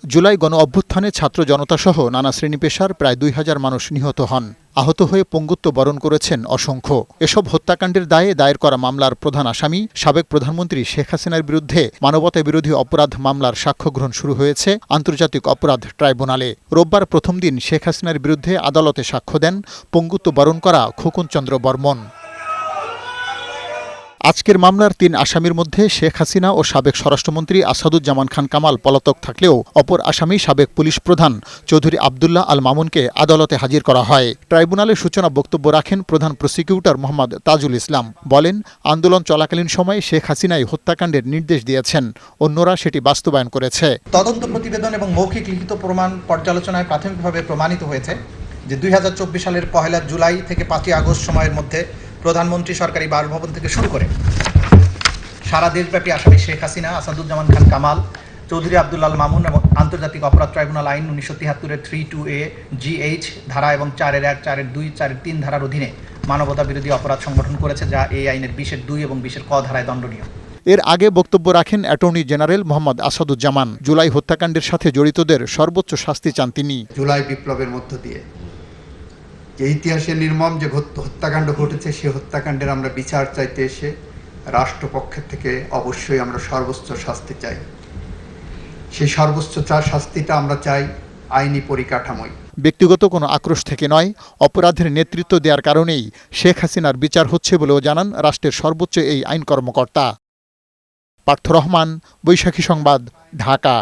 জুলাই গণ অভ্যুত্থানে ছাত্র জনতাসহ নানা শ্রেণী পেশার প্রায় ২,০০০ মানুষ নিহত হন। আহত হয়ে পঙ্গুত্ব বরণ করেছেন অসংখ্য। এসব হত্যাকাণ্ডের দায়ে দায়ের করা মামলার প্রধান আসামি সাবেক প্রধানমন্ত্রী শেখ হাসিনার বিরুদ্ধে মানবতা বিরোধী অপরাধ মামলার সাক্ষ্য গ্রহণ শুরু হয়েছে আন্তর্জাতিক অপরাধ ট্রাইব্যুনালে। রোববার প্রথম দিন শেখ হাসিনার বিরুদ্ধে আদালতে সাক্ষ্য দেন পঙ্গুত্ব বরণ করা খোকন চন্দ্র বর্মন। আজকের মামলার ৩ আসামির মধ্যে শেখ হাসিনা ও সাবেক স্বরাষ্ট্রমন্ত্রী আসাদুজ্জামান খান কামাল পলাতক থাকলেও অপর আসামি সাবেক পুলিশ প্রধান চৌধুরী আবদুল্লাহ আল মামুনকে আদালতে হাজির করা হয়। ট্রাইব্যুনালের সূচনা বক্তব্য রাখেন প্রধান প্রসিকিউটর মোহাম্মদ তাজুল ইসলাম। বলেন, আন্দোলন চলাকালীন সময়ে শেখ হাসিনাই হত্যাকাণ্ডের নির্দেশ দিয়েছেন, অন্যরা সেটি বাস্তবায়ন করেছে। তদন্ত প্রতিবেদন এবং মৌখিক লিখিত প্রমাণ পর্যালোচনায় প্রাথমিকভাবে প্রমাণিত হয়েছে যে ২০২৪ সালের ১ জুলাই থেকে ৫ আগস্ট সময়ের মধ্যে প্রধানমন্ত্রী সরকারি বাসভবন থেকে শুরু করে সারা দেশব্যাপী আসামি শেখ হাসিনা, আসাদুজ্জামান খান কামাল, চৌধুরী আবদুল্লাহ আল মামুন এবং আন্তর্জাতিক অপরাধ ট্রাইব্যুনাল আইন ১৯৭৩-এর 3(2)(a) GH ধারা এবং 4(1), 4(2), 4(3) ধারার অধীনে মানবতা বিরোধী অপরাধ সংগঠন করেছে, যা এই আইনের 20(2) এবং 20(ক) ধারায় দণ্ডনীয়। এর আগে বক্তব্য রাখেন অ্যাটর্নি জেনারেল মোহাম্মদ আসাদুজ্জামান। জুলাই হত্যাকাণ্ডের সাথে জড়িতদের সর্বোচ্চ শাস্তি চান তিনি। জুলাই বিপ্লবের মধ্য দিয়ে যে ইতিহাসের নির্মম যে হত্যাকাণ্ড ঘটেছে, সে হত্যাকাণ্ডের আমরা বিচার চাইতে এসে রাষ্ট্রপক্ষের থেকে অবশ্যই আমরা সর্বোচ্চ শাস্তি চাই। সেই সর্বোচ্চ শাস্তিটা আমরা চাই আইনি পরিকাঠামোয়। ব্যক্তিগত কোনো আক্রোশ থেকে নয়, অপরাধের নেতৃত্ব দেওয়ার কারণেই শেখ হাসিনার বিচার হচ্ছে বলেও জানান রাষ্ট্রের সর্বোচ্চ এই আইন কর্মকর্তা। পার্থ রহমান, বৈশাখী সংবাদ, ঢাকা।